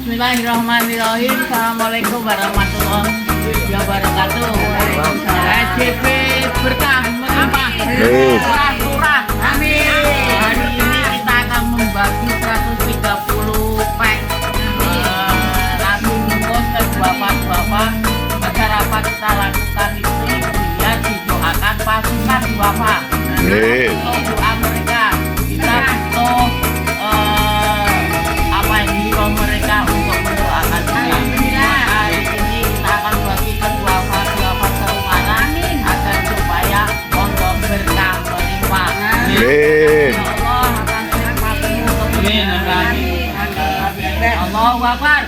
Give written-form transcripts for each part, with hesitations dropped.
Bismillahirrahmanirrahim. Assalamualaikum warahmatullahi wabarakatuh. SCP berkah melimpah. Surah. Amin. Hari ini kita akan membagi 130 pack nasi bungkus ke bapak-bapak. Masyarakat kita lakukan itu biar didoakan pasukan bapak. Untuk doa mereka kita butuh mereka untuk mendoakan kita. Hari ini kita akan bagikan duafa serumahan agar supaya pondok berkah melimpah. Allah akan menikmatimu untuk Allahu Akbar.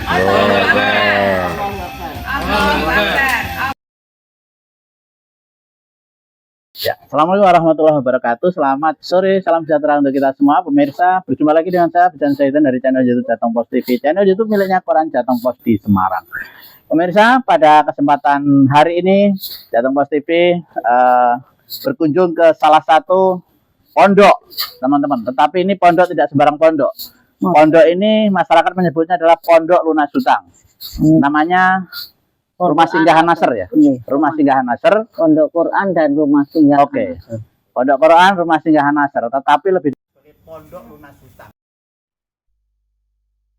Ya, Assalamualaikum warahmatullahi wabarakatuh. Selamat sore, salam sejahtera untuk kita semua pemirsa. Berjumpa lagi dengan saya Bidan Zaidan dari channel YouTube Jateng Pos TV, channel YouTube miliknya Koran Jateng Pos di Semarang. Pemirsa, pada kesempatan hari ini Jateng Pos TV berkunjung ke salah satu pondok, teman-teman. Tetapi ini pondok tidak sembarang pondok. Pondok ini masyarakat menyebutnya adalah Pondok Lunas Hutang. Namanya Rumah Singgahan Nasr ya? Rumah Singgahan Nasr, Pondok Quran dan Rumah Singgahan. Oke. Pondok Quran, Rumah Singgahan Nasr, tetapi lebih sebagai Pondok Lunas Hutang.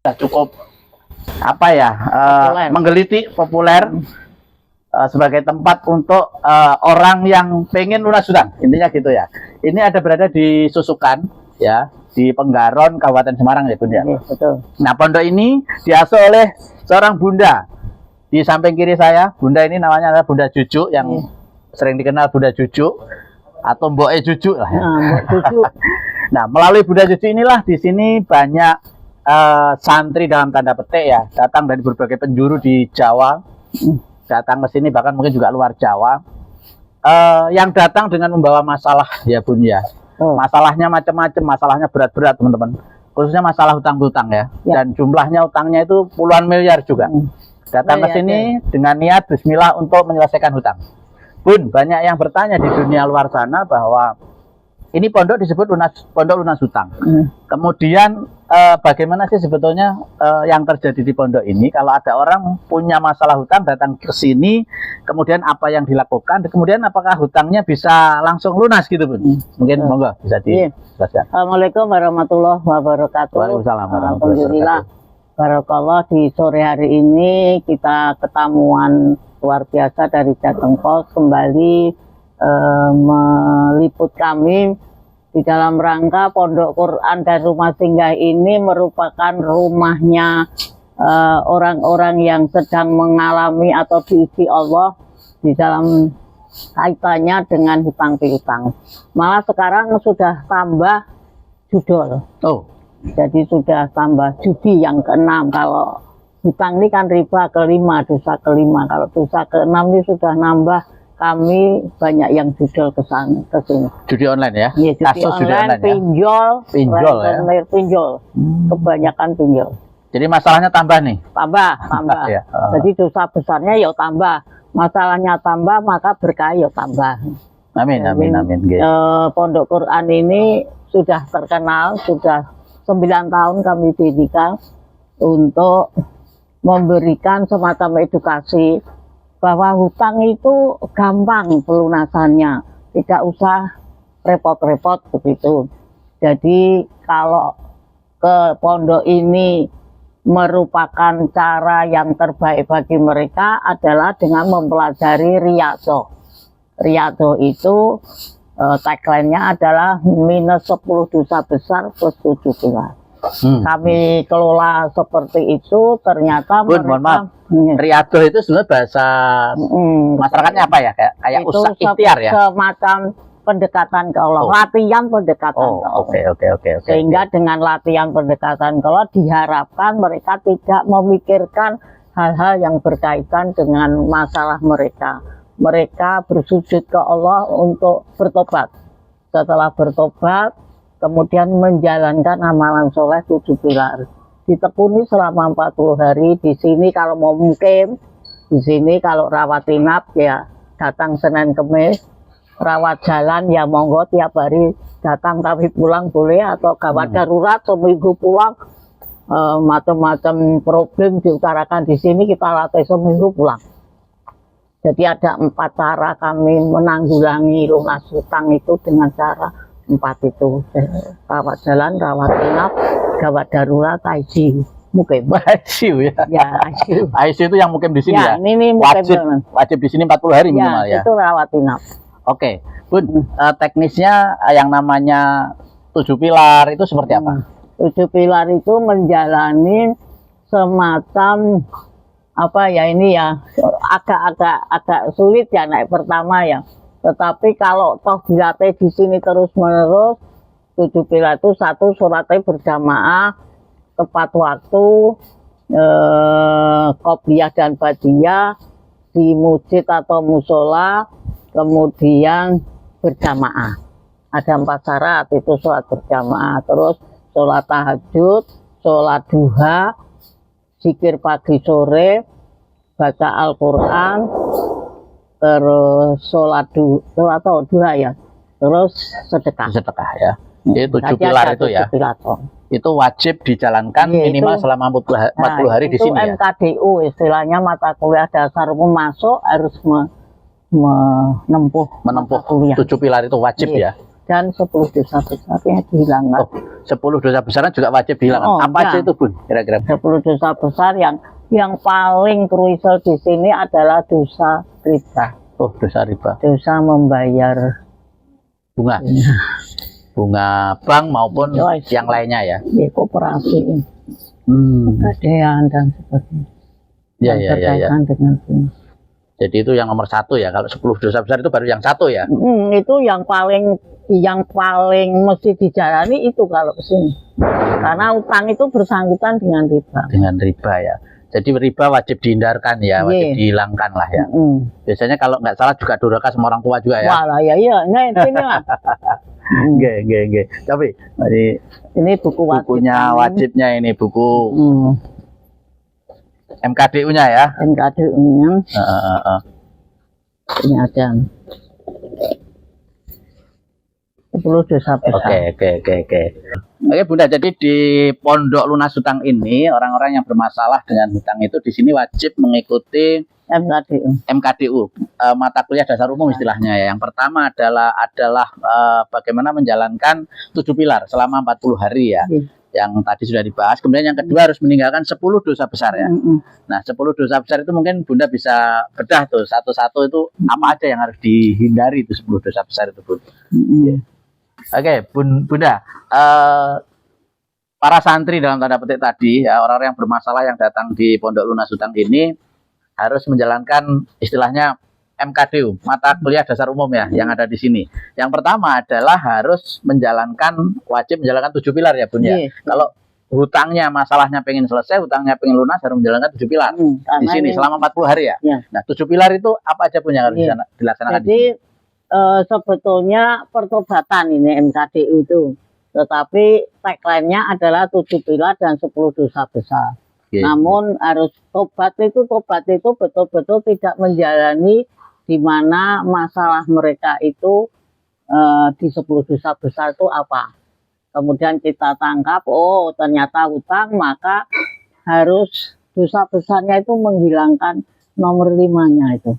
Sudah cukup apa ya? Menggelitik, populer sebagai tempat untuk orang yang pengen lunas hutang. Intinya gitu ya. Ini ada berada di Susukan ya, di Penggaron, Kabupaten Semarang ya, Bun ya. Betul. Nah, pondok ini diasuh oleh seorang bunda. Di samping kiri saya, bunda ini namanya adalah Bunda Jujuk yang sering dikenal Bunda Jujuk atau Mboknya Jujuk lah ya. Nah, melalui Bunda Jujuk inilah di sini banyak santri dalam tanda petik ya, datang dari berbagai penjuru di Jawa, datang ke sini bahkan mungkin juga luar Jawa, yang datang dengan membawa masalah ya, Bun ya. Masalahnya macam-macam, masalahnya berat-berat teman-teman, khususnya masalah hutang-hutang ya, dan jumlahnya utangnya itu puluhan miliar juga. Datang ke sini dengan niat bismillah untuk menyelesaikan hutang. Bun, banyak yang bertanya di dunia luar sana bahwa ini pondok disebut pondok lunas hutang. Kemudian bagaimana sih sebetulnya yang terjadi di pondok ini? Kalau ada orang punya masalah hutang datang ke sini, kemudian apa yang dilakukan? Kemudian apakah hutangnya bisa langsung lunas gitu, Bun? Mungkin monggo bisa dijelaskan. Assalamualaikum warahmatullahi wabarakatuh. Waalaikumsalam warahmatullahi Alhamdulillah. Barakallah, di sore hari ini kita ketemuan luar biasa dari Jateng Pos kembali meliput kami di dalam rangka Pondok Quran dan Rumah Singgah ini merupakan rumahnya orang-orang yang sedang mengalami atau diuji Allah di dalam kaitannya dengan hutang piutang. Malah sekarang sudah tambah judul. Jadi sudah tambah judi yang ke-6. Kalau hutang ini kan riba ke-5, dosa ke-5. Kalau dosa ke-6 ini sudah nambah, kami banyak yang judul ke sini. Judi online ya? Iya, judi online, pinjol ya? Pinjol. Kebanyakan pinjol. Jadi masalahnya tambah nih? Tambah. Ya. Jadi dosa besarnya ya tambah. Masalahnya tambah, maka berkah ya tambah. Amin. Pondok Quran ini sudah terkenal, sudah 9 tahun kami dirikan untuk memberikan semacam edukasi bahwa hutang itu gampang pelunasannya, tidak usah repot-repot begitu. Jadi kalau ke pondok ini merupakan cara yang terbaik bagi mereka adalah dengan mempelajari riyadhah. Riyadhah itu tagline-nya adalah minus 10 dosa besar plus 7 dosa. Kami kelola seperti itu, ternyata Bun, mohon maaf. Riyadhah itu sebenarnya bahasa masyarakatnya apa ya? Kayak usaha ikhtiar ya? Semacam pendekatan ke Allah, latihan pendekatan ke Allah. Oke. Sehingga dengan latihan pendekatan ke Allah diharapkan mereka tidak memikirkan hal-hal yang berkaitan dengan masalah mereka. Mereka bersujud ke Allah untuk bertobat. Setelah bertobat, kemudian menjalankan amalan soleh 7 pilar. Ditekuni selama 40 hari. Di sini kalau mau mukim, di sini kalau rawat inap ya datang Senin Kemis. Rawat jalan ya monggo tiap hari datang, tapi pulang boleh, atau gawat darurat seminggu pulang macam-macam problem diutarakan di sini, kita latih seminggu pulang. Jadi ada 4 cara kami menanggulangi lunas hutang itu dengan cara 4 itu. Rawat jalan, rawat inap, gawat darurat, ICU. Mukim. ICU ya. Ya, ICU. ICU itu yang mukim di sini ya. Ini Wajib di sini 40 hari minimal ya. Itu rawat inap. Oke, Bun, teknisnya yang namanya 7 pilar itu seperti apa? 7 pilar itu menjalani semacam apa ya, ini ya agak sulit ya naik pertama ya. Tetapi kalau toh dilatih di sini terus menerus, 7 pilar itu 1 sholatnya berjamaah tepat waktu, qobliyah dan ba'diyah di masjid atau musola, kemudian berjamaah. Ada 4 syarat itu sholat berjamaah, terus sholat tahajud, sholat duha, zikir pagi sore, baca Al-Quran, terus sholat duha ya, terus sedekah. Sedekah ya. Itu 7 pilar itu ya. Itu wajib dijalankan minimal selama 40 hari di sini ya. MKDU istilahnya, mata kuliah dasar umum masuk harus menempuh 7 pilar itu wajib ya. Dan 10 dosa besarnya dihilangkan. 10 dosa besar juga wajib dihilangkan. Apa aja itu, Bun? Kira-kira 10 dosa besar yang paling krusial di sini adalah dosa riba. Oh, dosa riba. Dosa membayar bunga. Bunga bank maupun yang lainnya ya. Di koperasi, pegadaian dan sebagainya. Ya. Dengan bunga. Jadi itu yang nomor 1 ya. Kalau 10 dosa besar itu baru yang 1 ya. Itu yang paling mesti dijalani itu kalau kesini. Karena utang itu bersangkutan dengan riba. Dengan riba ya. Jadi riba wajib dihindarkan ya, wajib dihilangkan lah ya. Biasanya kalau nggak salah juga durhaka sama orang tua juga ya. Walah ya. Nah ini lah. Oke. Tapi ini bukunya wajibnya ini buku MKDU-nya ya. MKDU-nya. Ini ada 10 dosa besar. Oke, Bunda. Jadi di Pondok Lunas Hutang ini orang-orang yang bermasalah dengan hutang itu di sini wajib mengikuti MKDU, mata kuliah dasar umum istilahnya ya. Yang pertama adalah bagaimana menjalankan 7 pilar selama 40 hari ya. Yang tadi sudah dibahas. Kemudian yang kedua harus meninggalkan 10 dosa besar ya. Nah, 10 dosa besar itu mungkin Bunda bisa bedah tuh satu-satu itu apa aja yang harus dihindari itu 10 dosa besar itu, Bun. Oke, Bunda, para santri dalam tanda petik tadi ya, orang-orang yang bermasalah yang datang di Pondok Lunas Hutang ini harus menjalankan istilahnya MKDU, mata kuliah dasar umum ya, yang ada di sini. Yang pertama adalah harus wajib menjalankan 7 pilar ya, Bun ya. Kalau hutangnya, masalahnya pengen selesai, hutangnya pengen lunas, harus menjalankan 7 pilar di sini selama 40 hari ya. Nah, 7 pilar itu apa aja, Bun, yang harus dilaksanakan? Jadi sebetulnya pertobatan ini MKDU itu, tetapi tagline-nya adalah 7 pilar dan 10 dosa besar. Namun harus tobat itu betul-betul tidak menjalani di mana masalah mereka itu di 10 dosa besar itu apa. Kemudian kita tangkap, oh ternyata hutang, maka harus dosa besarnya itu menghilangkan nomor 5-nya itu.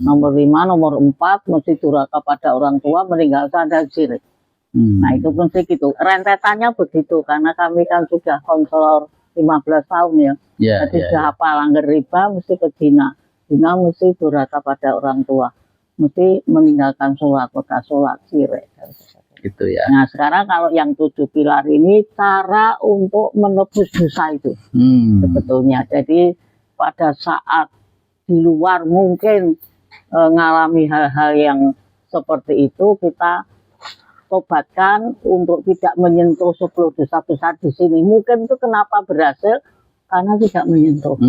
Nomor 5, nomor 4 mesti durhaka pada orang tua, meninggalkan dan syirik. Nah itu pun segitu. Rentetannya begitu, karena kami kan sudah konselor 15 tahun ya. Jadi sudah apa, langgar riba mesti ke zina. Zina mesti durhaka pada orang tua. Mesti meninggalkan sholat, kota sholat, syirik. Gitu ya. Nah sekarang kalau yang 7 pilar ini cara untuk menebus dosa itu. Sebetulnya. Jadi pada saat di luar mungkin ngalami hal-hal yang seperti itu, kita tobatkan untuk tidak menyentuh 10 dosa besar di sini. Mungkin itu kenapa berhasil, karena tidak menyentuh.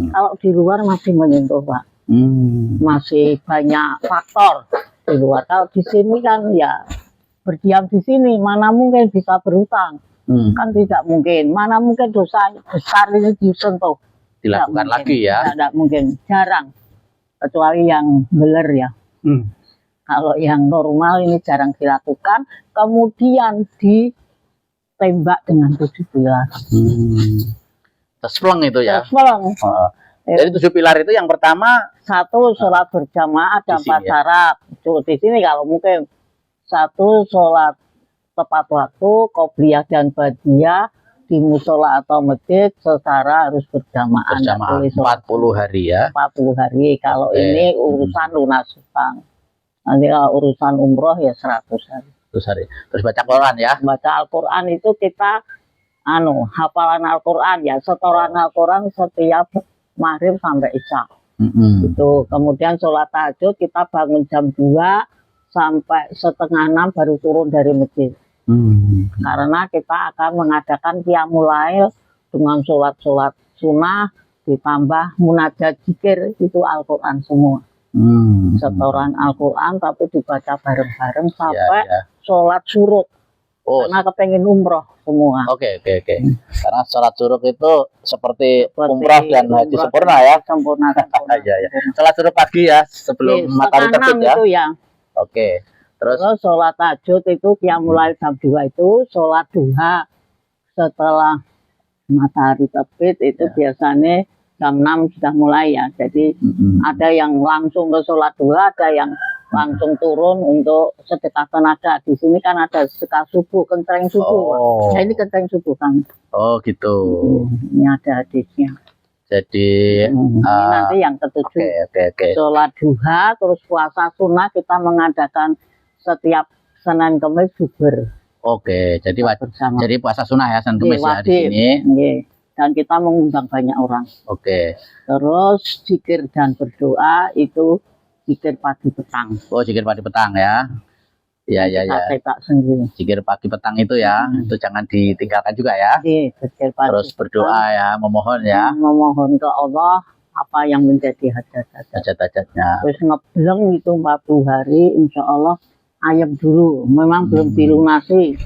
Kalau di luar masih menyentuh, Pak. Masih banyak faktor di luar. Kalau di sini kan ya berdiam di sini, mana mungkin bisa berhutang. Kan tidak mungkin. Mana mungkin dosa besar ini disentuh. Dilakukan lagi ya. Tidak mungkin, jarang. Kecuali yang beler ya. Kalau yang normal ini jarang dilakukan. Kemudian tembak dengan 7 pilar. Tespleng itu ya. Tespleng. Jadi 7 pilar itu yang pertama 1 sholat berjamaah ada di 4 sini ya? syarat. Di sini kalau mungkin 1 sholat tepat waktu, qobliyah dan badiah di musola atau masjid secara harus berjamaah. berjamaah Nggak boleh sholat 40 hari ya. 40 hari. Kalau Oke. ini urusan lunas hutang. Nanti kalau urusan umroh ya 100 hari. Terus hari. Terus baca Quran ya. Baca Al-Quran itu kita hafalan Al-Quran ya, setoran Al-Quran setiap maghrib sampai isya. Itu. Kemudian sholat tahajud kita bangun jam 2 sampai setengah 6 baru turun dari masjid. Karena kita akan mengadakan qiyamul lail dengan sholat-sholat sunnah ditambah munajat zikir, itu Al-Quran semua. Setoran Al-Quran tapi dibaca bareng-bareng sampai sholat syuruk. Oh, Karena kepengen umroh semua. oke. Karena sholat syuruk itu seperti umrah dan haji umroh sempurna ya. Sempurna. Iya. Sholat syuruk pagi ya sebelum matahari terbit ya. Itu ya. Oke. Terus Terus sholat tahajud itu qiyamul lail jam 2 itu, sholat duha setelah matahari terbit itu biasanya jam 6 sudah mulai ya. Jadi ada yang langsung ke sholat duha, ada yang langsung turun untuk sedekah tenaga. Di sini kan ada sedekah subuh, kenceng subuh. Oh. Nah ini kenceng subuh kan. oh gitu. Ini ada hadisnya. Jadi Ini nanti yang ketujuh. oke. Sholat duha, terus puasa sunnah kita mengadakan setiap Senin Kamis bubur Oke, jadi bersama. jadi puasa sunnah ya Senin Kamis ya di Wajib. sini. Nggih. Dan kita mengundang banyak orang. Oke. Terus zikir dan berdoa itu zikir pagi petang. Oh, zikir pagi petang ya. Iya. Kita cetak sendiri. Zikir pagi petang itu ya, itu jangan ditinggalkan juga ya. Nggih, zikir pagi Terus berdoa ya, memohon ya, memohon ke Allah apa yang menjadi hajat-hajat. hajat-hajatnya. Terus ngebleng itu 40 hari, insya Allah ayam dulu. Memang belum dilunasi,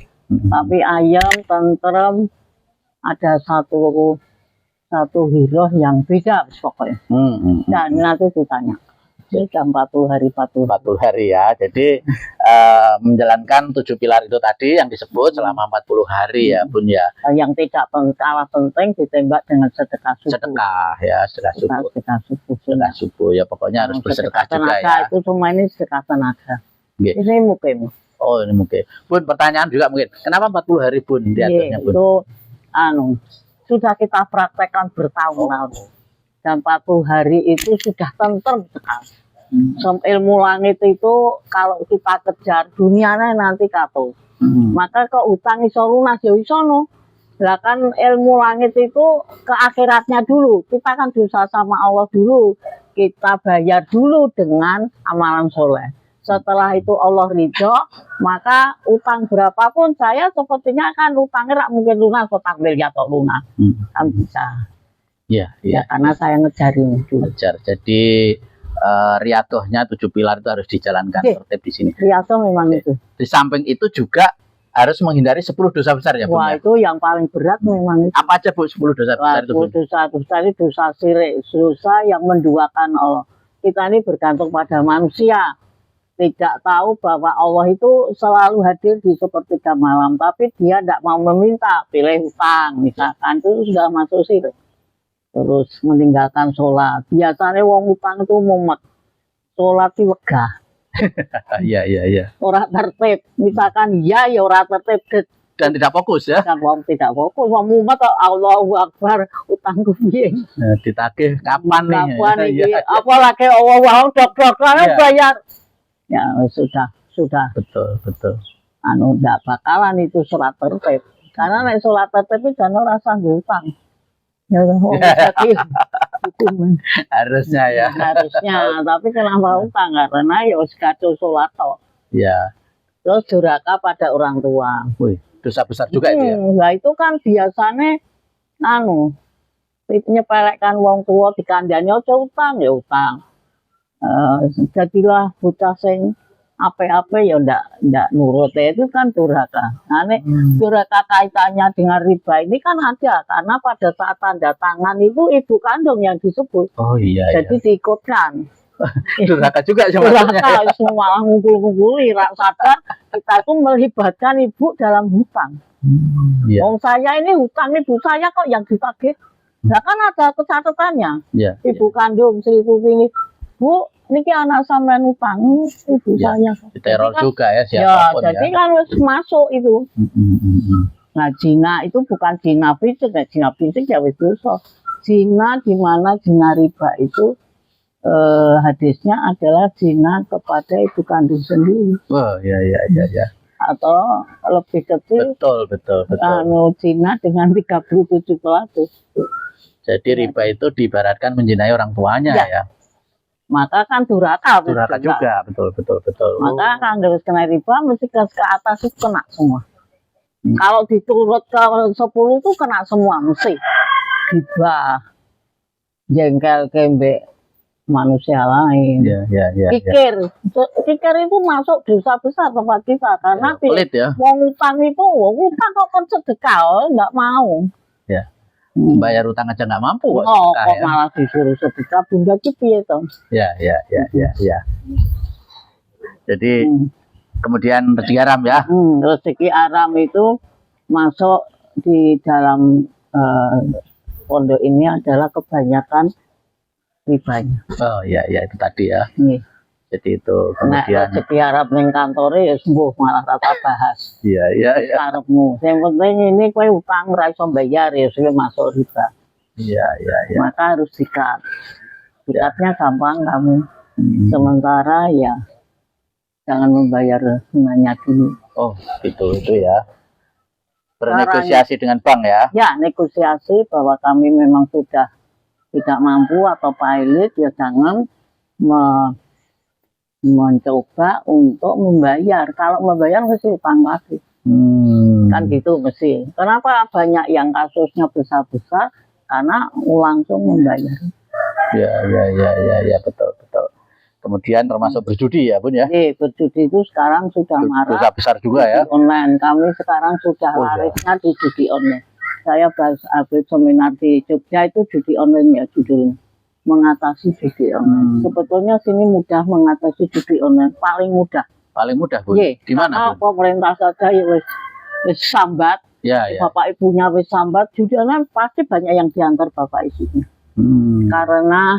tapi ayam tentrem, ada satu hiroh yang beda pokoknya. Dan nanti ditanya. Sudah 40 hari 40 hari ya. Jadi menjalankan 7 pilar itu tadi yang disebut selama 40 hari ya, Bun ya. Yang tidak kalah penting ditembak dengan sedekah subuh. Sedekah ya, sedekah subuh. Sedekah subuh. Sedekah subuh ya, pokoknya harus bersedekah juga tenaga ya. itu semua ini sedekah tenaga. Nggih. Ini mungkin. Oh, ini mungkin. Bun, pertanyaan juga mungkin. Kenapa 40 hari, Bun? Diaturnya, Bun. Itu sudah kita praktekkan bertahun-tahun. Dan 40 hari itu sudah tentrem sekali. Ilmu langit itu kalau kita kejar dunianya nanti kata. Maka ke utang iso lunas ya iso no. Lah kan ilmu langit itu ke akhiratnya dulu. Kita kan dosa sama Allah dulu. Kita bayar dulu dengan amalan soleh. Setelah itu Allah ridho, maka utang berapapun saya sepertinya kan utangnya mungkin lunas, utang miliar atau lunas. Kan bisa. Iya. Ya, karena saya ngejarin dulu. Ngejar. Jadi riadohnya 7 pilar itu harus dijalankan tertib di sini. Riadoh memang itu. Di samping itu juga harus menghindari 10 dosa besar ya, Bun. Wah, Ya? itu yang paling berat memang itu. Apa aja, Bu, 10 dosa besar itu, Bun? Dosa itu dosa sirik, dosa yang menduakan Allah. Kita ini bergantung pada manusia. Tidak tahu bahwa Allah itu selalu hadir di sepertiga malam, tapi dia tidak mau meminta, pilih hutang misalkan, itu sudah masuk sirik. Terus meninggalkan sholat. Biasanya wong utang itu mumet. Sholat itu wegah. Iya. Orang tertib. Misalkan ya orang tertib. Dan tidak fokus ya. Dan wong tidak fokus. Wong mumet Allahu Akbar. Utangku piye. Ditagih kapan nih? Kapan ini? Ya. Apalagi Allah dok-dokan bayar. Ya sudah. Betul. Ndak bakalan itu sholat tertib. Karena nek sholat tertib itu jangan rasa utang. Ya, hukuman. Harusnya ya. Harusnya, tapi kenapa utang? Karena ya kacau sholat toh. Ya. Terus durhaka pada orang tua. Wih, dosa besar juga itu ya. Nah itu kan biasanya nyepelekkan wong tua dikandani aja utang ya utang. Jadilah bocah sing apa-apa ya ndak nurut itu kan durhaka. Nah, durhaka kaitannya dengan riba ini kan ada karena pada saat tanda tangan itu ibu kandung yang disebut. Oh iya. Jadi diikutkan. Durhaka juga cuma Durhaka, malah ngumpul-ngumpuli, rak sadar kita itu melibatkan ibu dalam hutang. Iya. Wong saya ini hutang ibu saya kok yang ditagih. Nah kan ada catatannya. Iya. Ibu kandung Sri Tuti, Bu, niki anak sampean utang ibu Ya, saya. diteror Jadi kan- juga ya Ya, siapapun jadi ya. kan wis masuk itu. Nah, zina itu bukan zina fisik, zina fisik ya wis dosa. Zina di mana zina riba itu hadisnya adalah zina kepada ibu kandung sendiri Oh ya ya ya ya. atau lebih kecil Betul. zina dengan 37 pelaku. Jadi riba itu diibaratkan menjinai orang tuanya Ya. ya. Maka kan durhaka. Durhaka juga, betul. Maka kan harus kena riba mesti ke atas itu kena semua. Kalau diturut ke 10 itu kena semua mesti. Riba, jengkel kembek manusia lain. Ya. Kikir itu masuk dosa besar tempat kita karena Pelit ya. wong utang kok kon sedekah nggak mau. Ya. Bayar utang aja nggak mampu kok Oh, sedekah kok ya. malah disuruh sedekah bunda ki piye to? Ya. Jadi kemudian rezeki haram ya. Rezeki aram itu masuk di dalam pondok ini adalah kebanyakan ribanya. Oh ya itu tadi ya. Nih, Jadi itu nek kemudian rezeki Arab ning kantore ya sembuh malah rata bahas. iya. Karepmu. Yang penting ini kowe utang ora iso bayar ya sudah masuk riba. Iya. Maka harus sikat. Sikatnya gampang kamu. Sementara ya jangan membayar bunganya dulu. Oh, itu ya. Bernegosiasi dengan bank ya. Ya, negosiasi bahwa kami memang sudah tidak mampu atau pilot ya jangan mencoba untuk membayar. Kalau membayar mesti utang lagi. Kan gitu mesti. Kenapa banyak yang kasusnya besar-besar? Karena langsung membayar. Ya, betul. Kemudian termasuk berjudi ya, Bun ya. Berjudi itu sekarang sudah Dosa marak. besar juga ya. Online. Kami sekarang sudah Oh, ya. larisnya di judi online. Saya habis seminar di Jogja itu judi online ya judulnya. Mengatasi judi online. Sebetulnya sini mudah mengatasi judi online. Paling mudah. Paling mudah, Bun. Ye, Di mana, karena Bun? pemerintah saja ya wis sambat. Ya. Bapak ibunya wis sambat. Judi online pasti banyak yang diantar bapak ibunya. Karena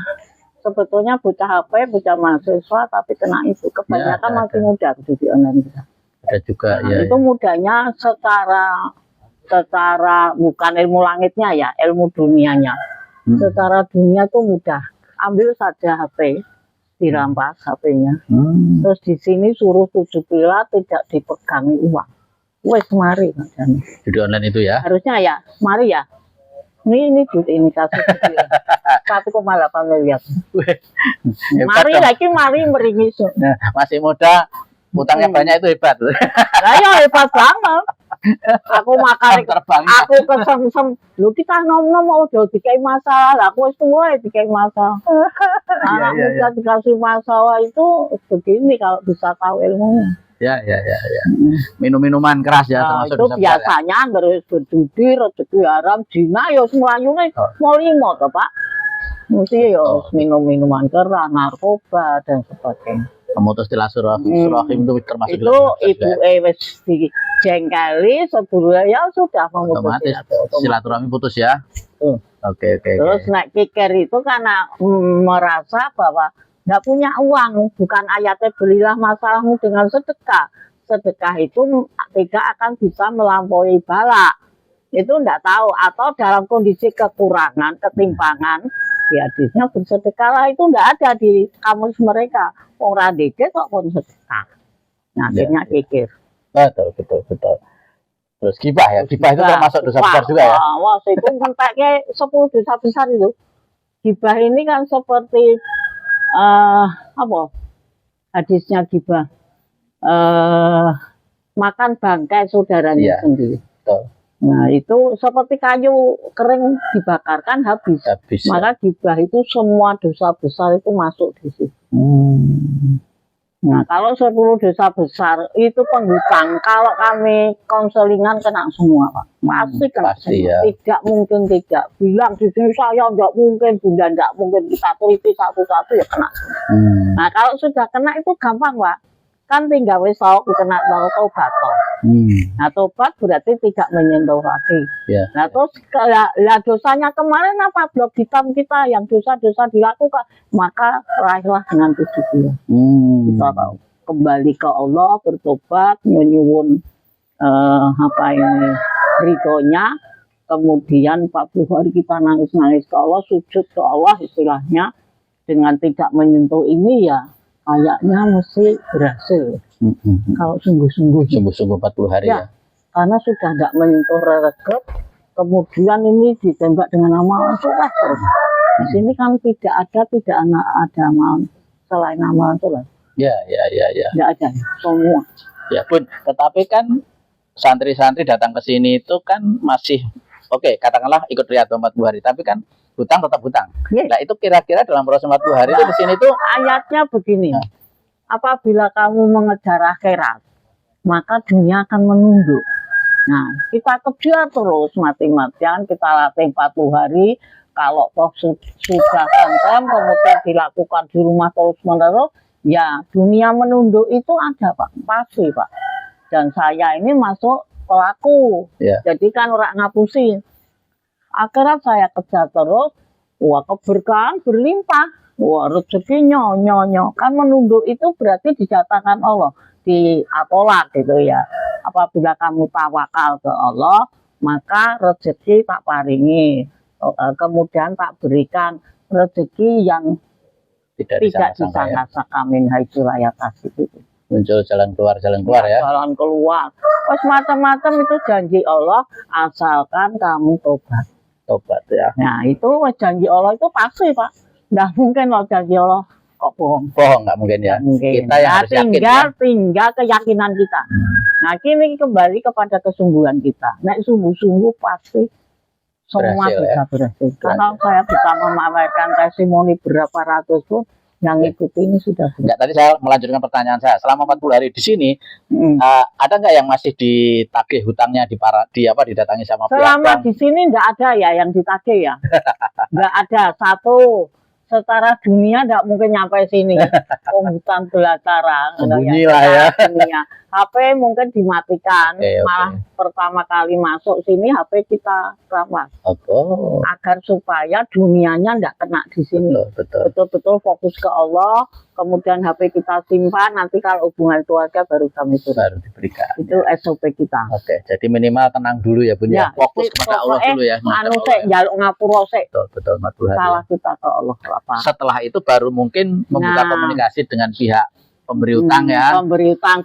sebetulnya bocah HP, bocah mahasiswa tapi kena itu. Kebanyakan Ya, masih muda judi online kita. Ada juga Nah, ya. itu mudahnya secara bukan ilmu langitnya ya, ilmu dunianya. Secara dunia itu mudah. Ambil saja HP, dirampas HP-nya. Terus di sini suruh 7 pila tidak dipegangi uang. Wes mari macam. Judi online itu ya. Harusnya ya, mari ya. Ini kasus judi. 1,8 miliar. Hebat Mari dong. lagi mari meringis. Nah, masih muda, utangnya banyak itu hebat. Lah ya hebat banget. Aku makan Terbang. aku kesem-sem. Lu kita nom-nom udah dikai masalah. Lah aku wis tuwa dikai masalah. Anak muda dikasih masalah itu begini kalau bisa tahu ilmunya. Ya. Minum-minuman keras ya Nah, termasuk itu dosa besar ya. biasanya harus berjudi, rezeki haram, zina ya semuanya mau 5 toh Pak. Mesti ya minum-minuman keras, narkoba dan sebagainya. Memutus silaturahim itu termasuk Itu ibu wis dijengkeli sebelumnya ya sudah memutus otomatis silaturahmi putus ya. Oke. Terus naik kikir itu karena merasa bahwa nggak punya uang, bukan ayatnya belilah masalahmu dengan sedekah. Sedekah itu tidak akan bisa melampaui bala. Itu nggak tahu atau dalam kondisi kekurangan, ketimpangan, di hadisnya bersedekahlah itu nggak ada di kamus mereka. Orang dikit kok pun sedekah. Nah, akhirnya kikir. Betul. Terus gibah ya. Gibah itu termasuk dosa besar juga ya. Wah, itu mentaknya 10 dosa besar itu. Gibah ini kan seperti apa? Hadisnya gibah. Makan bangkai saudaranya sendiri. Betul. Nah, itu seperti kayu kering dibakarkan habis. Ya. Maka gibah itu semua dosa besar itu masuk di situ. Nah, kalau 10 dosa besar itu penghutang, kalau kami konselingan kena semua, Pak. Pasti kena pasti semua. ya. Tidak mungkin tidak. Bilang di sini saya tidak mungkin, Bunda tidak mungkin, kita teliti satu-satu ya kena. Nah, kalau sudah kena itu gampang, Pak. Kan tinggal wis kena tobat. Nah, tobat berarti tidak menyentuh lagi. Ya. Nah, terus lah dosanya kemarin apa? Blok hitam kita yang dosa-dosa dilakukan, maka raihlah dengan 7 bulan. Kita tahu kembali ke Allah, bertobat, menyuwun apa ini ridhonya, kemudian 40 hari kita nangis-nangis ke Allah, sujud ke Allah istilahnya, dengan tidak menyentuh ini ya kayaknya mesti berhasil. Kalau sungguh-sungguh 40 hari ya. Karena sudah tidak menyentuh reget, kemudian ini ditembak dengan amalan soleh terus. Di sini kan tidak ada amalan selain amalan soleh. Ya. Tidak ada semua. Ya pun, tetapi kan santri-santri datang ke sini itu kan masih oke, katakanlah ikut riyadhah 40 hari, tapi kan hutang tetap hutang. Nah, itu kira-kira dalam proses 40 hari itu di sini tuh ayatnya begini. Apabila kamu mengejar akhirat, maka dunia akan menunduk. Nah, kita kejar terus mati-matian, kita latih 40 hari. Kalau toh sudah konten, kemudian dilakukan di rumah terus-menerus, ya dunia menunduk itu ada, Pak. Pasti, Pak. Dan saya ini masuk pelaku. Jadi kan orang ngapusin. Akhirat saya kejar terus, wah keberkahan berlimpah, wah rezeki nyonyo. Kan menunduk itu berarti dijatakan Allah, diatolak gitu ya. Apabila kamu tawakal ke Allah, maka rezeki tak paringi. Kemudian tak berikan rezeki yang tidak disangka-sangka min haitsu la yahtasib itu. Muncul jalan keluar ya. Jalan keluar. Terus macam-macam itu janji Allah asalkan kamu tobat ya. Nah, itu janji Allah itu pasti, Pak. Nggak mungkin loh janji Allah kok bohong. Nggak mungkin ya. Mungkin. Kita yang harus yakin, tinggal keyakinan kita. Nah, kini kembali kepada kesungguhan kita. Nah, sungguh-sungguh pasti semua bisa berhasil. Karena saya bisa memamerkan testimoni berapa ratus pun, yang ikuti ini sudah. Enggak, tadi saya melanjutkan pertanyaan saya. Selama 40 hari di sini, ada nggak yang masih ditagih hutangnya didatangi sama pihak Selama bank? di sini nggak ada ya yang ditagih ya. Nggak ada. Satu, setara dunia nggak mungkin nyampe sini. Hutan belantara. Sembunyi lah ya. Dunia. HP mungkin dimatikan. Malah pertama kali masuk sini HP kita rawat. Agar supaya dunianya nggak kena di sini. Betul-betul fokus ke Allah. Kemudian HP kita simpan. Nanti kalau hubungan keluarga baru kami diberikan. Itu SOP kita. Jadi minimal tenang dulu ya Bun ya. Fokus kepada Allah dulu ya. Jaluk ngapura sik. Betul. Salah kita ke Allah. Setelah itu baru mungkin membuka komunikasi dengan pihak pemberi utang ya. Pemberi utang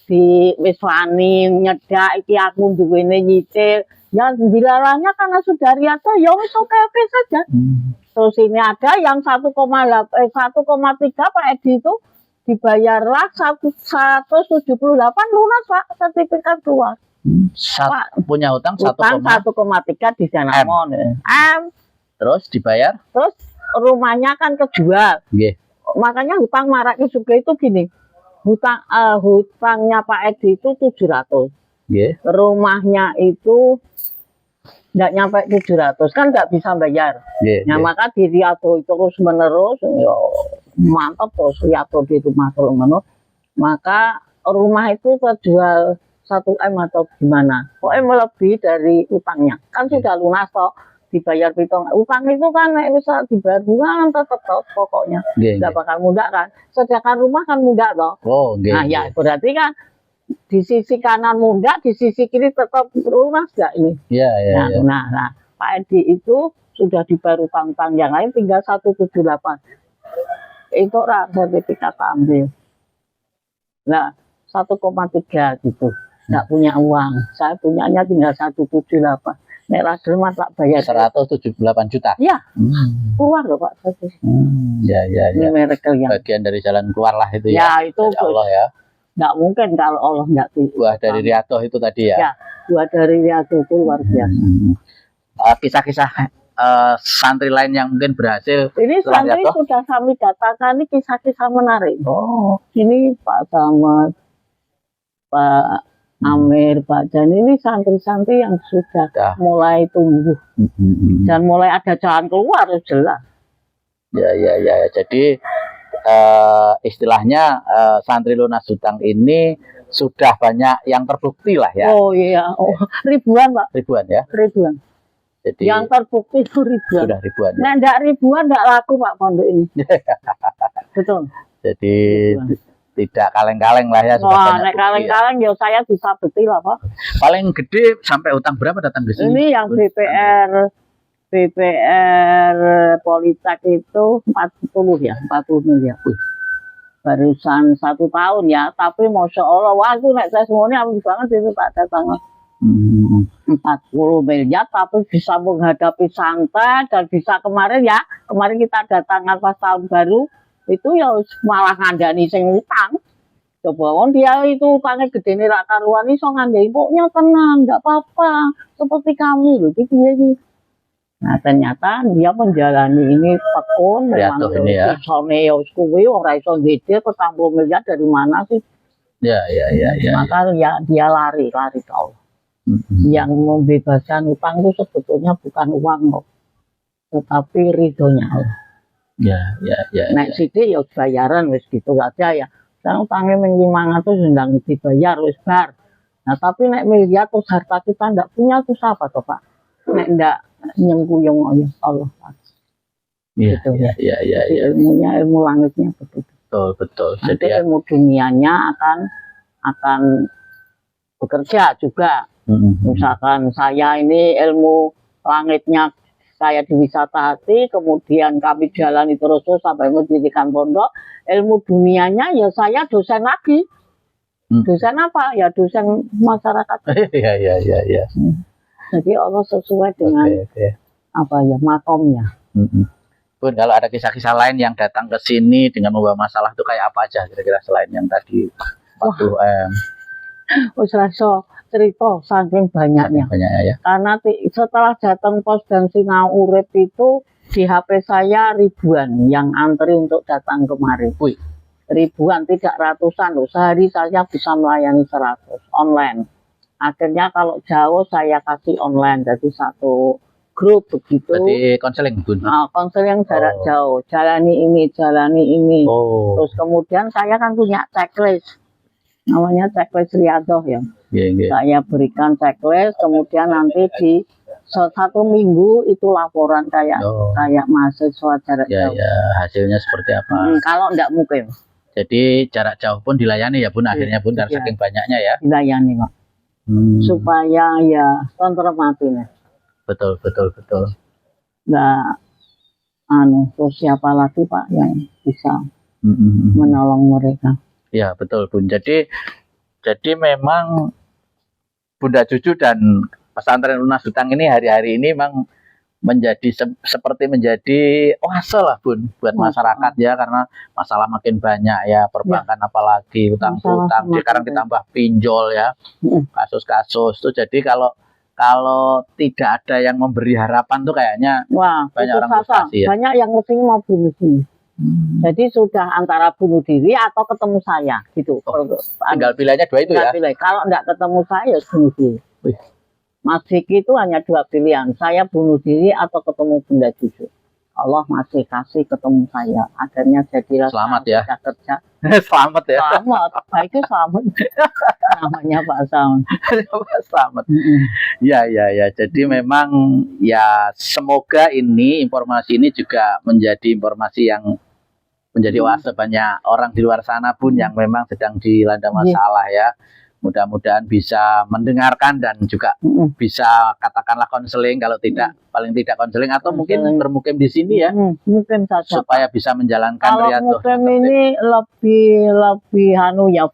di wis wani nyedak iki aku duwene nyicil. Ya dilarangnya karena sudah riyadhah ya wis oke saja. Terus ini ada yang 1,3 Pak Edi itu dibayarlah 178 lunas Pak, sertifikat keluar. Punya hutang 1,3 di sana M. Terus dibayar? Terus rumahnya kan kejual. Makanya hutang maraknya juga itu gini. Hutangnya Pak Edi itu 700. Rumahnya itu nggak nyampe 700 kan nggak bisa bayar. Nah maka di riyadhah itu terus menerus, mantap terus riyadhah di rumah terus menerus. Maka rumah itu terjual 1 M atau gimana? Pokoknya melebihi dari utangnya. Kan sudah lunas toh. Dibayar pitung utang itu kan bisa dibayar bunga tetap pokoknya nggak bakal mudah kan, sedangkan rumah kan mudah toh. Nah ya berarti kan di sisi kanan mudah, di sisi kiri tetap lunas nggak ini. Nah Pak Edi itu sudah dibayar utang-utang yang lain tinggal 178 itu sertifikat ambil. Nah 1,3 gitu nggak punya uang, saya punyanya tinggal 178. Nek Rasulullah tak bayar 178 juta. Iya. Keluar loh Pak. Ini miracle yang bagian dari jalan keluar lah itu ya. Ya itu Allah ya. Nggak mungkin kalau Allah nggak buah dari riyadhah itu tadi ya. Ya, buah dari riyadhah itu luar biasa. Kisah-kisah santri lain yang mungkin berhasil. Ini setelah santri jatuh? sudah kami datangkan, ini kisah-kisah menarik. Oh, Ini Pak Samad, Pak Amir, Pak Jan, ini santri-santri yang sudah mulai tumbuh dan mulai ada jalan keluar, jelas. ya. Jadi istilahnya santri lunas hutang ini sudah banyak yang terbukti lah ya. Oh iya, ribuan Pak, Ribuan ya. ribuan. Jadi Yang terbukti itu ribuan. sudah ribuan. Ya. Nah, enggak ribuan, enggak laku Pak pondok ini. Betul. Jadi tidak kaleng-kaleng lah ya. sudah Wah, banyak nek bukti kaleng-kaleng ya saya bisa betul lah Pak. Paling gede sampai utang berapa datang ke sini? Ini yang BPR Politek itu 40 ya, 40 miliar. Barusan 1 tahun ya, tapi Masya Allah, waktu nek saya semuanya habis banget itu Pak datang 40 miliar, tapi bisa menghadapi santai dan bisa kemarin kita datangan pas tahun baru, itu ya malah ngandani sing utang. Coba wong dia itu utangnya gede nih rak karuan iso ngandani, pokoknya tenang, enggak apa-apa, seperti kami loh, gitu ya. Nah ternyata dia menjalani ini tekun, memang ini ya. sone ya kuwi ora iso gede 40 miliar dari mana sih? Ya. Maka ya dia lari ke Allah. Yang membebaskan utang itu sebetulnya bukan uang kok, tetapi ridhonya Allah. Ya. Nek sithik ya bayaran wis gitu aja ya. Sekarang utangnya ming 500 ndang dibayar wis bar. Nah tapi nek miliar terus harta kita ndak punya terus apa toh Pak? Nek ndak nyengkuyung Allah. Iya. Ilmunya ilmu langitnya Betul. Nanti Jadi ilmu dunianya akan bekerja juga. Misalkan saya ini ilmu langitnya saya di wisata hati, kemudian kami jalani terus sampai mendirikan pondok. Ilmu dunianya ya saya dosen lagi. Dosen apa? Ya dosen masyarakat. Iya. Jadi Allah sesuai dengan apa ya makomnya. Bun, kalau ada kisah-kisah lain yang datang ke sini dengan membawa masalah itu kayak apa aja kira-kira selain yang tadi 40M? Wis rasa cerita saking banyaknya. Ya. Karena setelah datang pos dan sinau urip itu di HP saya ribuan yang antri untuk datang kemari. Ribuan, tidak ratusan loh. Sehari saya bisa melayani 100 online. Akhirnya kalau jauh saya kasih online, jadi satu grup begitu. Jadi konseling Bun? Konseling jarak jauh, jalani ini. Terus kemudian saya kan punya checklist, namanya checklist Riyadhah ya. Saya berikan checklist, kemudian nanti di 1 minggu itu laporan kayak mahasiswa jarak jauh. Hasilnya seperti apa? Kalau enggak mungkin. Jadi jarak jauh pun dilayani ya Bun, akhirnya Bun, karena saking banyaknya ya. Dilayani Pak. Supaya ya tentrem hatinya. Betul. Nah, terus siapa lagi Pak yang bisa menolong mereka? Ya betul Bun. Jadi memang Bunda Juju dan pesantren lunas hutang ini hari-hari ini memang seperti menjadi oase lah Bun buat masyarakat ya, karena masalah makin banyak ya, perbankan apalagi utang-utang, sekarang ditambah pinjol ya, kasus-kasus tuh. Jadi kalau tidak ada yang memberi harapan tuh kayaknya banyak orang frustasi ya. Banyak yang mestinya mau bunuh diri. Jadi sudah antara bunuh diri atau ketemu saya gitu. Tinggal pilihannya 2 itu ya. Kalau enggak ketemu saya bunuh diri. Mas Vicky itu hanya 2 pilihan, saya bunuh diri atau ketemu Bunda Juju. Allah masih kasih ketemu saya, akhirnya jadilah selamat ya. Kerja. Selamat ya. Selamat, baiknya selamat. Namanya Pak Sam. Selamat. Ya. Jadi memang ya semoga informasi ini juga menjadi informasi yang menjadi oase banyak orang di luar sana Bun yang memang sedang dilanda masalah ya. Mudah-mudahan bisa mendengarkan dan juga bisa katakanlah konseling, kalau tidak paling tidak konseling atau mungkin bermukim di sini ya, mungkin saja supaya bisa menjalankan kalau Riyadhah. Mukim ini lebih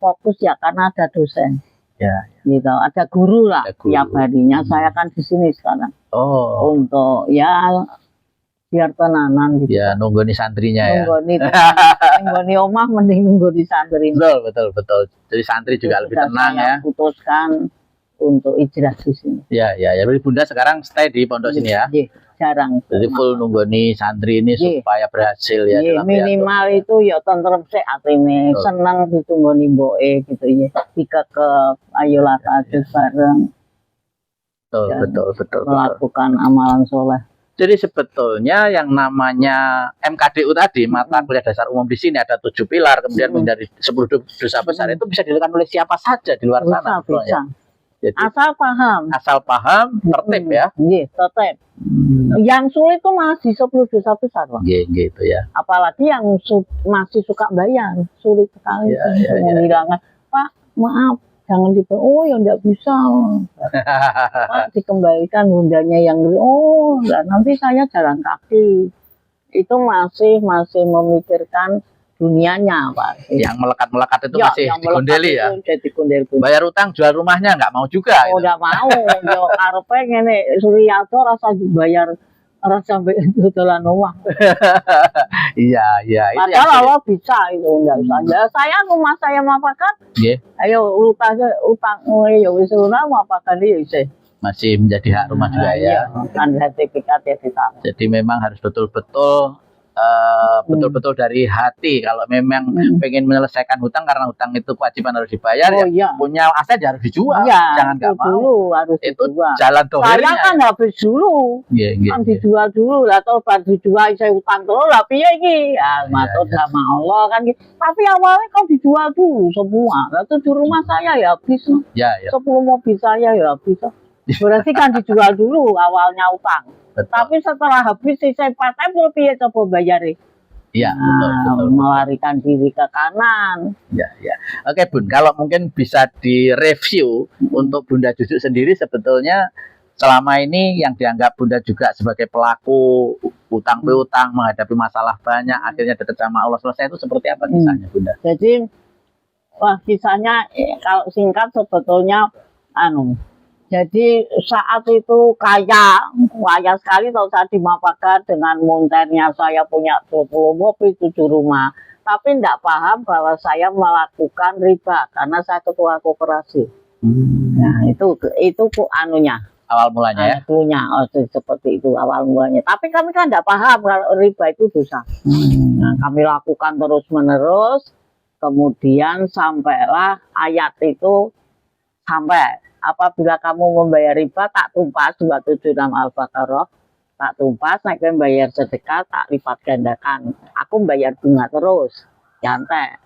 fokus ya karena ada dosen ya. Gitu, ada guru lah tiap harinya. Saya kan di sini sekarang untuk ya biar tenanan gitu. Ya nunggu nih santrinya ya. Nunggu nih omah mending nunggu di santri. Betul. Jadi santri juga lebih tenang ya. Putuskan untuk hijrah di sini. Ya, ya, ya. Berarti Bunda sekarang stay di pondok sini ya. Nggih, jarang. Jadi full nunggu nih santri ini Nggih. supaya berhasil ya Nggih, dalam minimal itu ya tentrem sik atine, Betul. seneng ditunggoni mboke gitu ya. Dikekep ayolah tahajud bareng, betul, dan betul, betul, betul. melakukan amalan soleh. Jadi sebetulnya yang namanya MKDU tadi, mata kuliah dasar umum di sini ada 7 pilar, kemudian menjadi 10 dosa besar itu bisa dilakukan oleh siapa saja di luar sana. Bisa, bisa. Jadi Asal paham. asal paham, tertib ya. Nggih, tertib. Yang sulit itu masih 10 dosa besar, Pak. Gitu ya. Apalagi yang masih suka bayar, sulit sekali Ya, ya, ya. menghilangkan. Pak, maaf, jangan dibayar. Oh, ya enggak bisa. Pak, dikembalikan bundanya yang oh, enggak, nanti saya jalan kaki. Itu masih memikirkan dunianya, Pak. Yang melekat-melekat itu Ya, masih yang melekat digondeli ya. itu jadi gondel-gondel. Bayar utang, jual rumahnya nggak mau juga. Oh, gitu. enggak mau. Yo karepe ngene, Suryato rasa bayar rasa sampai dodolan rumah. Iya, iya. Itu yang Padahal sulit. Allah bisa itu enggak usah. Ya, saya rumah saya mapakan. Nggih, Ayo utang ya wis lunas mapakan ya wis. masih menjadi hak rumah juga ya. Kan sertifikat ya kita. Jadi memang harus betul-betul betul-betul dari hati. Kalau memang pengen menyelesaikan hutang karena hutang itu kewajiban harus dibayar, Oh, ya iya. punya aset ya harus dijual. Iya, Jangan itu nggak mau. dulu harus Itu dijual. jalan Saya dohirnya. kan habis dulu. Iya, iya, Kan iya. dijual dulu lah, atau baru dijual saya utang terus lah piye iki? Ya, matur iya. sama Allah kan gitu. Tapi awalnya kan dijual dulu semua. Lah tuh di rumah saya ya habis. Ya, ya. 10 mobil saya ya habis. Berarti kan dijual dulu awalnya utang. Betul. Tapi setelah habis sisa PTM terus piye coba bayari? Iya, betul, betul. Melarikan diri ke kanan. Ya, ya. Oke, Bun, kalau mungkin bisa direview untuk Bunda Jujuk sendiri sebetulnya selama ini yang dianggap Bunda juga sebagai pelaku utang piutang, menghadapi masalah banyak, akhirnya dekat sama Allah selesai itu seperti apa kisahnya, Bunda? Jadi wah kisahnya kalau singkat sebetulnya jadi saat itu kaya sekali kalau saya dimapakan dengan monternya saya punya 20 mobil 7 rumah. Tapi tidak paham bahwa saya melakukan riba karena saya ketua koperasi. Nah itu anunya. Awal mulanya ya? Punya seperti itu awal mulanya. Tapi kami kan tidak paham kalau riba itu dosa. Nah, kami lakukan terus menerus. Kemudian sampailah ayat itu sampai. Apabila kamu membayar riba tak tumpas 276 Al-Baqarah tak tumpas, naik bayar sedekah tak lipat gandakan. Aku bayar bunga terus, nyantai.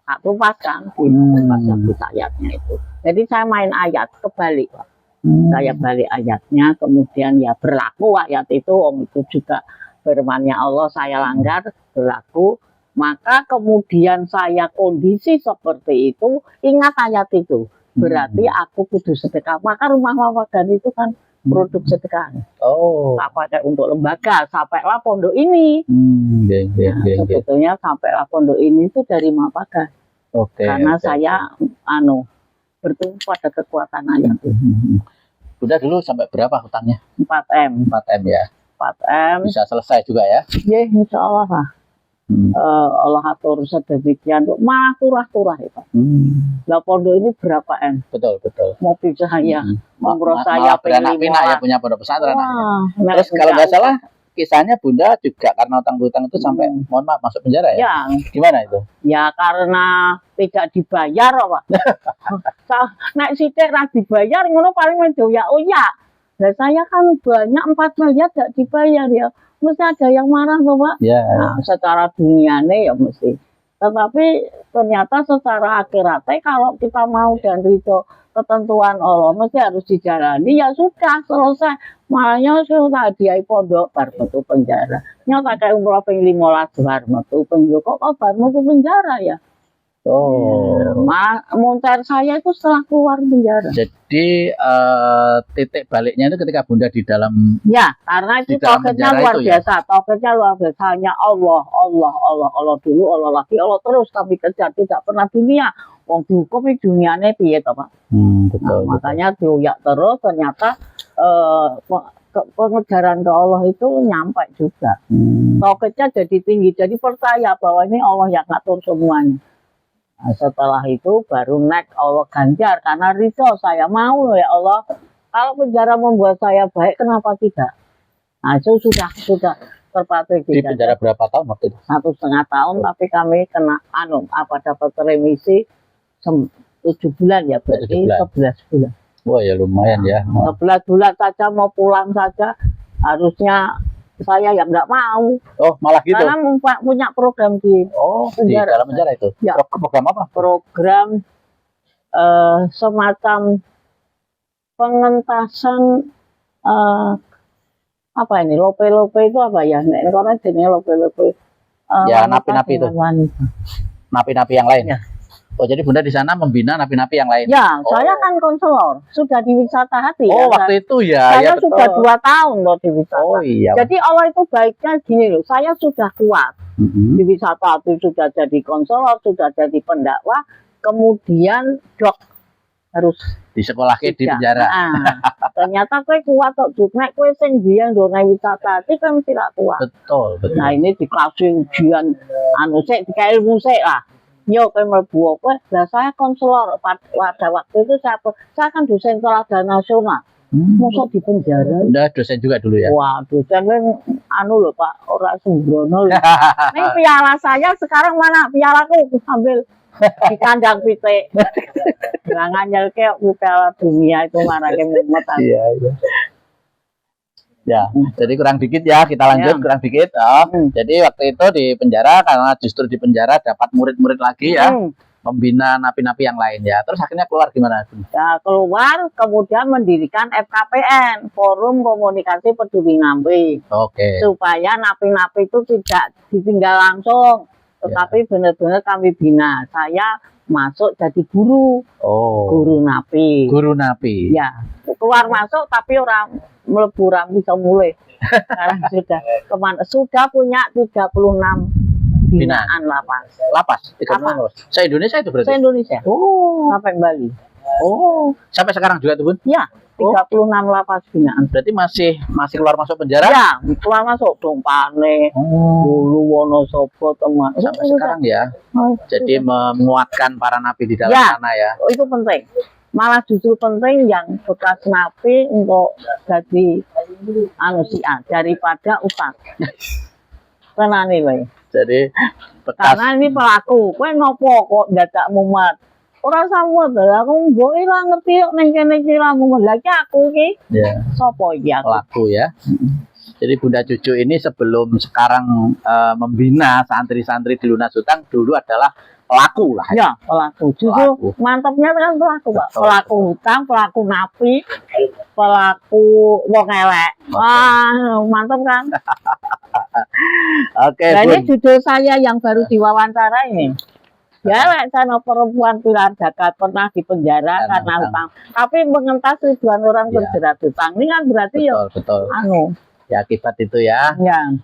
Tak tumpas kan, tumpas ayatnya itu. Jadi saya main ayat kebalik, Pak. Saya balik ayatnya, kemudian ya berlaku ayat itu, itu juga firman-Nya Allah saya langgar berlaku. Maka kemudian saya kondisi seperti itu, ingat ayat itu. Berarti aku kudu sedekah. Maka rumah mawagan itu kan produk sedekah. Oh. Tak pakai untuk lembaga. Sampailah pondok ini. Sebetulnya sampailah pondok ini itu dari mawagan. Karena saya bertumpu pada kekuatan ayat itu. Udah dulu sampai berapa hutangnya? 4M. 4M ya. 4M. Bisa selesai juga ya? Ya, insya Allah lah. Allah atur sedemikian malah turah-turah itu. Lah pondok ini berapa M? Betul. Mobil saya, umroh saya beranak pinak ya punya pondok pesantren. Terus kalau nggak salah kisahnya Bunda juga karena utang-utang itu sampai mohon maaf masuk penjara ya? Ya. Gimana itu? Ya karena tidak dibayar Pak. Nek sithik ra dibayar ngono paling mendoyak ya. Lah saya kan banyak 4 miliar tidak dibayar ya. Mesti ada yang marah Bapak. Ya. Nah, secara duniane ya mesti. Tetapi ternyata secara akhiratnya kalau kita mau dan ridho ketentuan Allah mesti harus dijalani ya sudah selesai. Malahnya sudah hadiah pondok bar metu penjara. Nyata kayak umroh ping 15 bar metu penjara kok bar metu penjara ya. Monter saya itu setelah keluar penjara. Jadi titik baliknya itu ketika Bunda di dalam karena itu dalam tauhidnya penjara luar itu biasa. Tauhidnya luar biasa. Hanya Allah dulu, Allah lagi, Allah terus kami kejar tidak pernah dunia. Wong dihukum di duniane piye to, Pak? Betul. Makanya dioyak terus ternyata pengejaran ke Allah itu nyampe juga. Tauhidnya jadi tinggi. Jadi percaya bahwa ini Allah yang ngatur semuanya. Nah, setelah itu baru naik Allah ganjar karena ridho saya mau loh ya Allah. Kalau penjara membuat saya baik, kenapa tidak? Nah, itu sudah terpatri Di penjara berapa tahun waktu itu? 1,5 tahun, tapi kami kena dapat remisi 7 bulan ya, berarti 11 bulan. Wah ya lumayan ya. 11 bulan saja mau pulang saja, harusnya saya yang nggak mau. Oh malah gitu? Karena punya program di di dalam penjara itu? Ya. Program apa? Program semacam pengentasan apa ini, lope-lope itu apa ya? Nek kono jenenge lope-lope. Ya napi-napi itu. Wanita. Napi-napi yang lain. Ya. Oh jadi Bunda di sana membina napi-napi yang lain? Ya, saya kan konselor, sudah di wisata hati. Oh ya, waktu itu ya. Saya ya, sudah 2 tahun loh di wisata. Oh iya. Jadi Allah itu baiknya gini loh, saya sudah kuat. Di wisata hati sudah jadi konselor, sudah jadi pendakwah, kemudian dok harus di sekolah di penjara. Ternyata kowe kuat kok, Duk. Nek kowe sing biyen ndone wisata hati kan tidak kuat. Betul. Nah, ini dikasih ujian sik dikai ilmu sik lah. Yo kowe mlebu apa? Lah saya konselor pada waktu itu saya kan dosen teladan nasional. Mosok di penjara. Udah dosen juga dulu ya. Wah, dosen kan lho Pak, ora sembrono lho. Ning piala saya sekarang mana pialaku ambil di kandang pitik. Jangan nyelke piala dunia itu marake mumet. Iya. Ya, jadi kurang dikit ya, kita lanjut kurang dikit. Jadi waktu itu di penjara karena justru di penjara dapat murid-murid lagi ya, membina napi-napi yang lain ya. Terus akhirnya keluar gimana? Ya keluar, kemudian mendirikan FKPN, Forum Komunikasi Peduli Napi. Oke. Supaya napi-napi itu tidak ditinggal langsung, tetapi benar-benar kami bina. Saya masuk jadi guru, guru napi. Guru napi. Ya, keluar masuk tapi orang mlebu bisa mulai. Sekarang sudah punya 36 binaan lapas. Lapas? 36. Se-Indonesia itu berarti? Se-Indonesia. Sampai Bali. Sampai sekarang juga tuh, Bun? Ya, 36 lapas binaan. Berarti masih keluar masuk penjara? Ya, keluar masuk Dongpane, Bulu, Wonosobo, teman. Sampai sekarang ya. Jadi menguatkan para napi di dalam sana ya. Itu penting. Malah justru penting yang bekas napi untuk jadi daripada utang. Tenane wae. Jadi bekas. Karena ini pelaku, kowe ngopo kok dadak mumet? Ora samut lho, aku mbok ora ngerti kok ning kene iki ra mumet. Lah iki aku iki. Ya. Sopo iki aku? Pelaku ya. Jadi Bunda Cucu ini sebelum sekarang membina santri-santri di Lunas Utang dulu adalah pelaku lah. Ya, pelaku. Justru mantapnya kan pelaku, Pak. Pelaku hutang, pelaku napi, pelaku wong elek. Wah, mantap kan? Oke, nah, ini judul saya yang baru diwawancara ini. Ya, saya perempuan pilar zakat pernah di penjara karena hutang. Tapi mengentas ribuan orang terjerat hutang. Ini kan berarti betul. Ya akibat itu ya.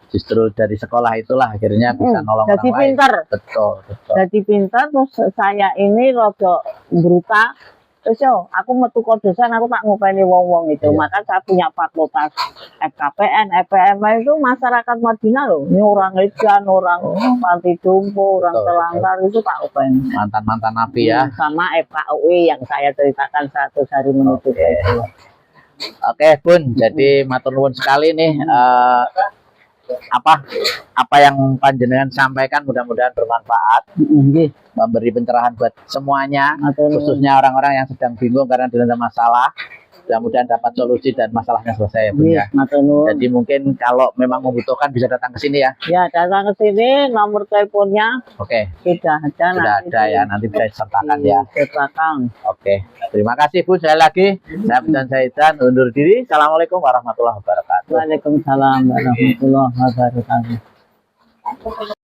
Justru dari sekolah itulah akhirnya bisa nolong orang lain. Jadi pinter. Betul. Jadi pinter, terus saya ini rada bruta. Terus aku metu kodosan, aku tak ngopeni wong-wong itu. Maka saya punya fakultas FKPN, FPM itu masyarakat Madinah loh. Ini orang Edan, orang Panti Jompo, orang Telantar itu tak ngopeni. Mantan-mantan napi ya. Sama FKUI yang saya ceritakan 100 hari menuju itu. Oke Bun, jadi matur nuwun sekali nih apa yang panjenengan sampaikan mudah-mudahan bermanfaat, memberi pencerahan buat semuanya, khususnya orang-orang yang sedang bingung karena dilanda masalah. Mudah-mudahan dapat solusi dan masalahnya selesai ya Bun ya. Jadi mungkin kalau memang membutuhkan bisa datang ke sini ya. Ya, datang ke sini, nomor teleponnya. Sudah ada ya, nanti bisa disertakan ya. Oke. Terima kasih Bu, sekali lagi. Saya dan Zaidan undur diri. Assalamualaikum warahmatullahi wabarakatuh. Waalaikumsalam warahmatullahi wabarakatuh.